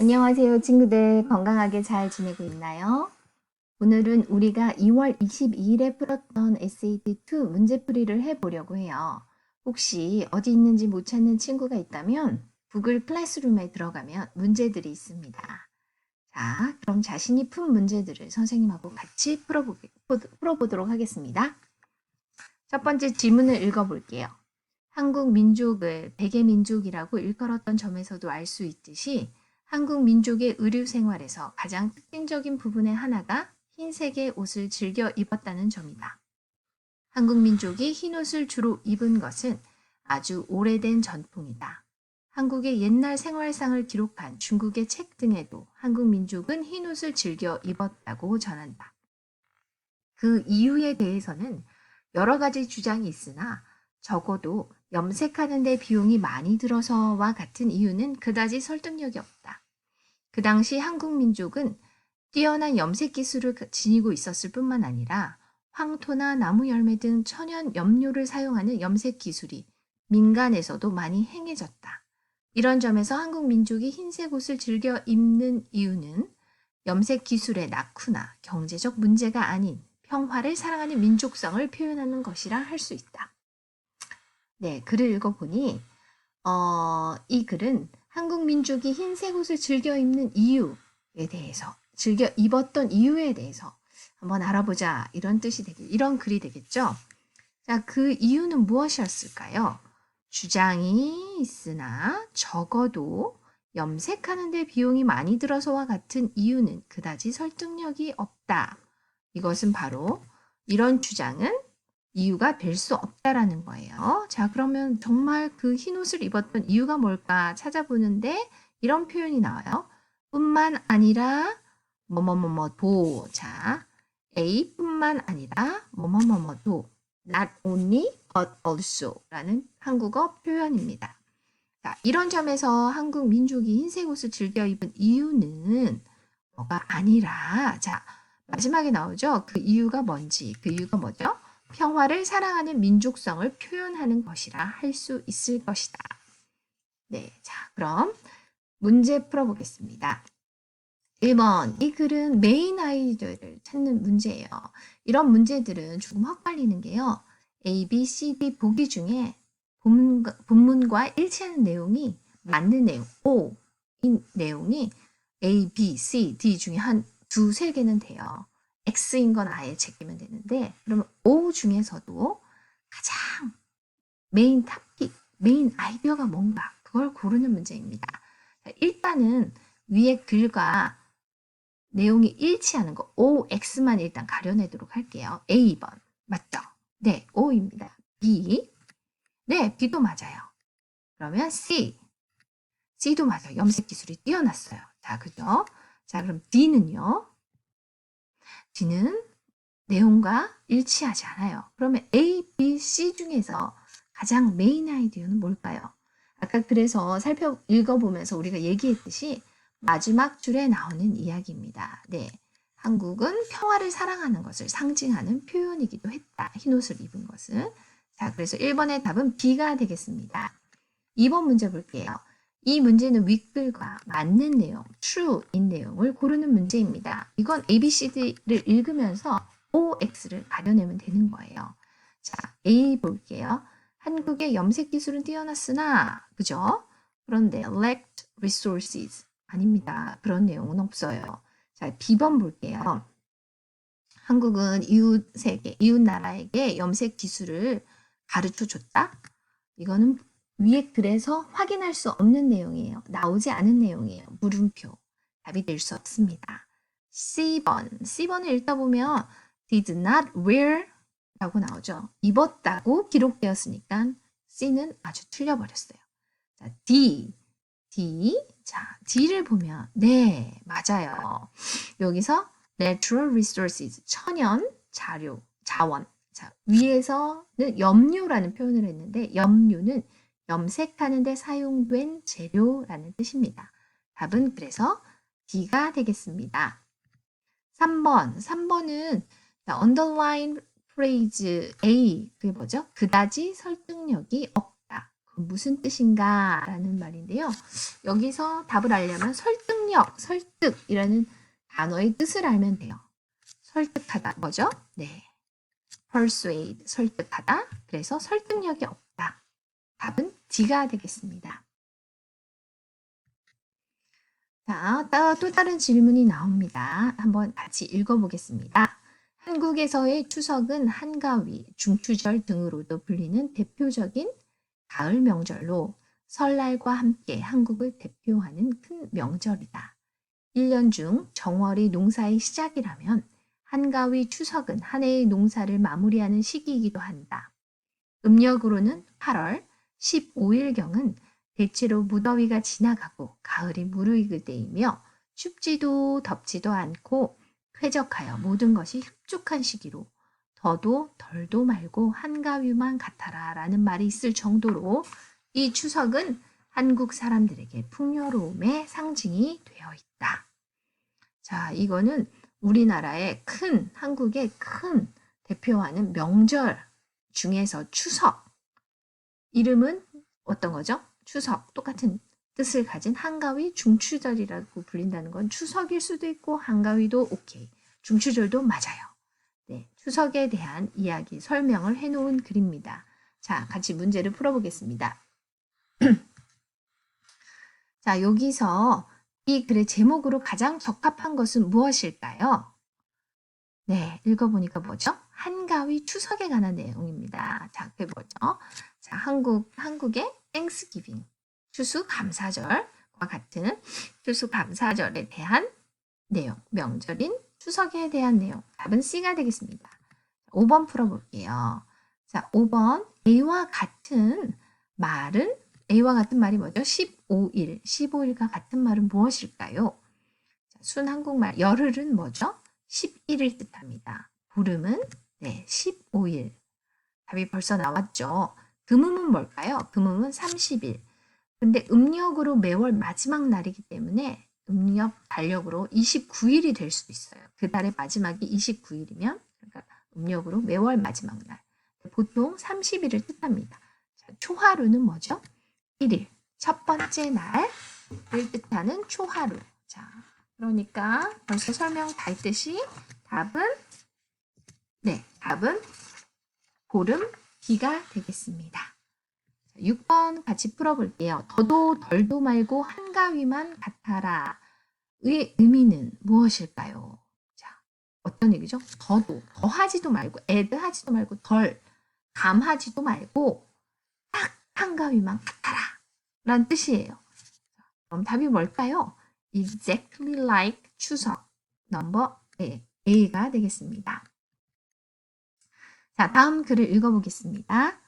안녕하세요, 친구들. 건강하게 잘 지내고 있나요? 오늘은 우리가 2월 22일에 풀었던 SAT2 문제풀이를 해보려고 해요. 혹시 어디 있는지 못 찾는 친구가 있다면 구글 클래스룸에 들어가면 문제들이 있습니다. 자, 그럼 자신이 푼 문제들을 선생님하고 같이 풀어보도록 하겠습니다. 첫 번째 질문을 읽어볼게요. 한국 민족을 백의민족이라고 일컬었던 점에서도 알 수 있듯이 한국 민족의 의류 생활에서 가장 특징적인 부분의 하나가 흰색의 옷을 즐겨 입었다는 점이다. 한국 민족이 흰 옷을 주로 입은 것은 아주 오래된 전통이다. 한국의 옛날 생활상을 기록한 중국의 책 등에도 한국 민족은 흰 옷을 즐겨 입었다고 전한다. 그 이유에 대해서는 여러 가지 주장이 있으나 적어도 염색하는 데 비용이 많이 들어서와 같은 이유는 그다지 설득력이 없다. 그 당시 한국 민족은 뛰어난 염색 기술을 지니고 있었을 뿐만 아니라 황토나 나무 열매 등 천연 염료를 사용하는 염색 기술이 민간에서도 많이 행해졌다. 이런 점에서 한국 민족이 흰색 옷을 즐겨 입는 이유는 염색 기술의 낙후나 경제적 문제가 아닌 평화를 사랑하는 민족성을 표현하는 것이라 할 수 있다. 네, 글을 읽어보니 이 글은 한국 민족이 흰색 옷을 즐겨 입는 이유에 대해서, 즐겨 입었던 이유에 대해서 한번 알아보자, 이런 이런 글이 되겠죠. 자, 그 이유는 무엇이었을까요? 주장이 있으나 적어도 염색하는 데 비용이 많이 들어서와 같은 이유는 그다지 설득력이 없다. 이것은 바로 이런 주장은 이유가 될 수 없다라는 거예요. 자, 그러면 정말 그 흰 옷을 입었던 이유가 뭘까 찾아보는데 이런 표현이 나와요. 뿐만 아니라 뭐뭐뭐뭐도. 자, A뿐만 아니라 뭐뭐뭐뭐도. Not only but also 라는 한국어 표현입니다. 자, 이런 점에서 한국 민족이 흰색 옷을 즐겨 입은 이유는 뭐가 아니라, 자, 마지막에 나오죠. 그 이유가 뭔지, 그 이유가 뭐죠? 평화를 사랑하는 민족성을 표현하는 것이라 할 수 있을 것이다. 네, 자, 그럼 문제 풀어보겠습니다. 1번, 이 글은 메인 아이디어를 찾는 문제예요. 이런 문제들은 조금 헛갈리는 게요. A, B, C, D 보기 중에 본문과 일치하는 내용이 맞는 내용, O, 이 내용이 A, B, C, D 중에 한 두세 개는 돼요. X인 건 아예 제끼면 되는데, 그러면 O 중에서도 가장 메인 탑픽, 메인 아이디어가 뭔가, 그걸 고르는 문제입니다. 일단은 위에 글과 내용이 일치하는 거 OX만 일단 가려내도록 할게요. A번 맞죠? 네, O입니다. B 네, B도 맞아요. 그러면 C도 맞아요. 염색 기술이 뛰어났어요. 자, 그죠? 자, 그럼 D는요? D는 내용과 일치하지 않아요. 그러면 A, B, C 중에서 가장 메인 아이디어는 뭘까요? 아까 그래서 읽어보면서 우리가 얘기했듯이 마지막 줄에 나오는 이야기입니다. 네. 한국은 평화를 사랑하는 것을 상징하는 표현이기도 했다. 흰옷을 입은 것은. 자, 그래서 1번의 답은 B가 되겠습니다. 2번 문제 볼게요. 이 문제는 윗글과 맞는 내용, true인 내용을 고르는 문제입니다. 이건 ABCD를 읽으면서 OX를 가려내면 되는 거예요. 자, A 볼게요. 한국의 염색 기술은 뛰어났으나, 그죠? 그런데 lacked resources. 아닙니다. 그런 내용은 없어요. 자, B번 볼게요. 한국은 이웃 나라에게 염색 기술을 가르쳐 줬다? 이거는 위에 글에서 확인할 수 없는 내용이에요. 나오지 않은 내용이에요. 물음표. 답이 될 수 없습니다. C번을 읽다 보면 did not wear 라고 나오죠. 입었다고 기록되었으니까 C는 아주 틀려버렸어요. 자, D. 자, D를 보면 네, 맞아요. 여기서 natural resources, 천연, 자원. 자, 위에서는 염료라는 표현을 했는데 염료는 염색하는 데 사용된 재료라는 뜻입니다. 답은 그래서 D가 되겠습니다. 3번은 underline phrase A, 그게 뭐죠? 그다지 설득력이 없다. 무슨 뜻인가? 라는 말인데요. 여기서 답을 알려면 설득력, 설득이라는 단어의 뜻을 알면 돼요. 설득하다 뭐죠? 네. persuade, 설득하다. 그래서 설득력이 없다. 답은 D가 되겠습니다. 자, 또 다른 질문이 나옵니다. 한번 같이 읽어보겠습니다. 한국에서의 추석은 한가위, 중추절 등으로도 불리는 대표적인 가을 명절로 설날과 함께 한국을 대표하는 큰 명절이다. 1년 중 정월이 농사의 시작이라면 한가위 추석은 한 해의 농사를 마무리하는 시기이기도 한다. 음력으로는 8월 15일경은 대체로 무더위가 지나가고 가을이 무르익을 때이며 춥지도 덥지도 않고 쾌적하여 모든 것이 흡족한 시기로 더도 덜도 말고 한가위만 같아라 라는 말이 있을 정도로 이 추석은 한국 사람들에게 풍요로움의 상징이 되어 있다. 자, 이거는 우리나라의 한국의 큰 대표하는 명절 중에서 추석. 이름은 어떤 거죠? 추석. 똑같은 뜻을 가진 한가위 중추절이라고 불린다는 건 추석일 수도 있고 한가위도 오케이. 중추절도 맞아요. 네, 추석에 대한 이야기, 설명을 해놓은 글입니다. 자, 같이 문제를 풀어보겠습니다. 자, 여기서 이 글의 제목으로 가장 적합한 것은 무엇일까요? 네, 읽어보니까 뭐죠? 한가위 추석에 관한 내용입니다. 자, 그게 뭐죠? 자, 한국의 땡스기빙, 추수감사절과 같은 추수감사절에 대한 내용, 명절인 추석에 대한 내용. 답은 C가 되겠습니다. 5번 풀어볼게요. 자, 5번 A와 같은 말이 뭐죠? 15일과 같은 말은 무엇일까요? 자, 순한국말 열흘은 뭐죠? 11일 뜻합니다. 보름은 15일. 답이 벌써 나왔죠. 금음은 뭘까요? 금음은 30일. 근데 음력으로 매월 마지막 날이기 때문에 음력 달력으로 29일이 될 수도 있어요. 그 달의 마지막이 29일이면 그러니까 음력으로 매월 마지막 날. 보통 30일을 뜻합니다. 자, 초하루는 뭐죠? 1일. 첫 번째 날을 뜻하는 초하루. 자, 그러니까 벌써 설명 다 했듯이 답은 보름 B가 되겠습니다. 6번 같이 풀어볼게요. 더도 덜도 말고 한가위만 같아라. 의 의미는 무엇일까요? 자, 어떤 얘기죠? 더하지도 말고, 애드하지도 말고, 감하지도 말고, 딱 한가위만 같아라. 라는 뜻이에요. 그럼 답이 뭘까요? Exactly like 추석. 넘버 A가 되겠습니다. 자, 다음 글을 읽어보겠습니다.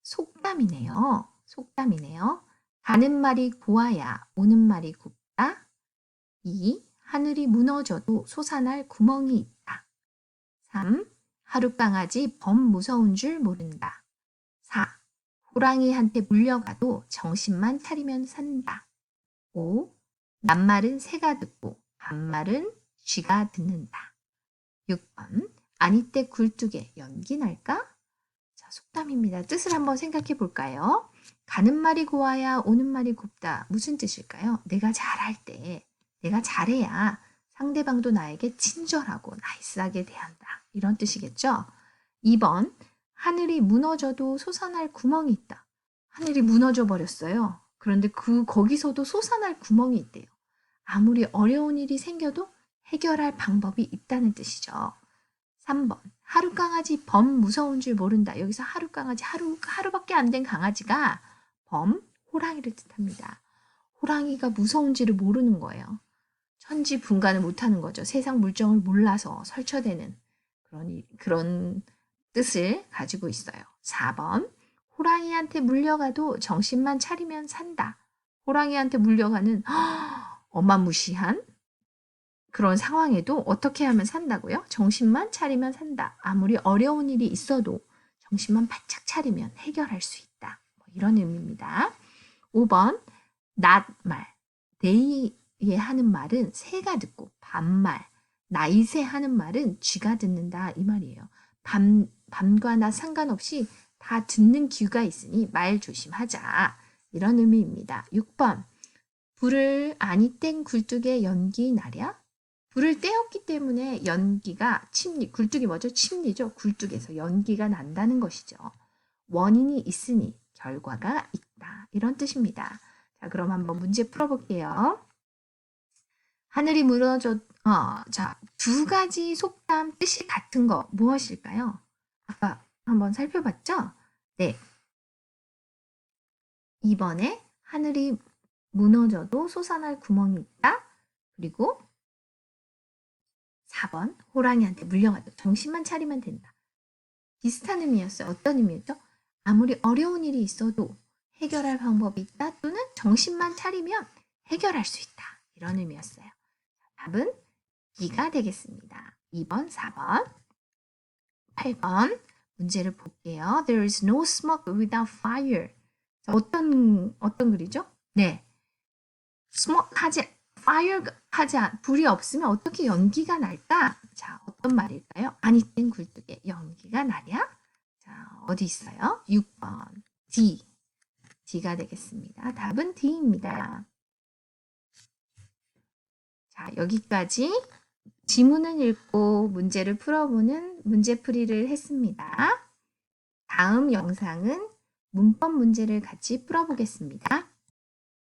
속담이네요. 가는 말이 고와야 오는 말이 곱다. 2. 하늘이 무너져도 솟아날 구멍이 있다. 3. 하룻강아지 범 무서운 줄 모른다. 4. 호랑이한테 물려가도 정신만 차리면 산다. 5. 낱말은 새가 듣고 반말은 쥐가 듣는다. 6번 아니 때 굴뚝에 연기 날까? 자, 속담입니다. 뜻을 한번 생각해 볼까요? 가는 말이 고와야 오는 말이 곱다. 무슨 뜻일까요? 내가 잘할 때, 내가 잘해야 상대방도 나에게 친절하고 나이스하게 대한다. 이런 뜻이겠죠? 2번 하늘이 무너져도 솟아날 구멍이 있다. 하늘이 무너져 버렸어요. 그런데 거기서도 솟아날 구멍이 있대요. 아무리 어려운 일이 생겨도 해결할 방법이 있다는 뜻이죠. 3번 하룻강아지 범 무서운 줄 모른다. 여기서 하룻강아지 하루밖에 안 된 강아지가 호랑이를 뜻합니다. 호랑이가 무서운지를 모르는 거예요. 천지분간을 못하는 거죠. 세상 물정을 몰라서 설쳐대는 그런 뜻을 가지고 있어요. 4번 호랑이한테 물려가도 정신만 차리면 산다. 호랑이한테 물려가는 어마무시한 그런 상황에도 어떻게 하면 산다고요? 정신만 차리면 산다. 아무리 어려운 일이 있어도 정신만 바짝 차리면 해결할 수 있다. 이런 의미입니다. 5번 낱말, 데이에 하는 말은 새가 듣고 반말, 나이새 하는 말은 쥐가 듣는다 이 말이에요. 밤과 낮 상관없이 다 듣는 귀가 있으니 말 조심하자. 이런 의미입니다. 6번. 불을 아니 땐 굴뚝에 연기 나랴? 불을 떼었기 때문에 연기가 침리, 굴뚝이 뭐죠? 침리죠. 굴뚝에서 연기가 난다는 것이죠. 원인이 있으니 결과가 있다. 이런 뜻입니다. 자, 그럼 한번 문제 풀어볼게요. 하늘이 자, 두 가지 속담 뜻이 같은 거 무엇일까요? 아까 한번 살펴봤죠? 네. 2번에 하늘이 무너져도 솟아날 구멍이 있다. 그리고 4번 호랑이한테 물려가도 정신만 차리면 된다. 비슷한 의미였어요. 어떤 의미였죠? 아무리 어려운 일이 있어도 해결할 방법이 있다 또는 정신만 차리면 해결할 수 있다. 이런 의미였어요. 답은 B가 되겠습니다. 2번, 4번, 8번 문제를 볼게요. There is no smoke without fire. 자, 어떤 글이죠? 네. 불이 없으면 어떻게 연기가 날까? 자, 어떤 말일까요? 아니 땐 굴뚝에 연기가 나랴? 자, 어디 있어요? 6번 D. D가 되겠습니다. 답은 D입니다. 자, 여기까지 지문을 읽고 문제를 풀어보는 문제풀이를 했습니다. 다음 영상은 문법 문제를 같이 풀어보겠습니다.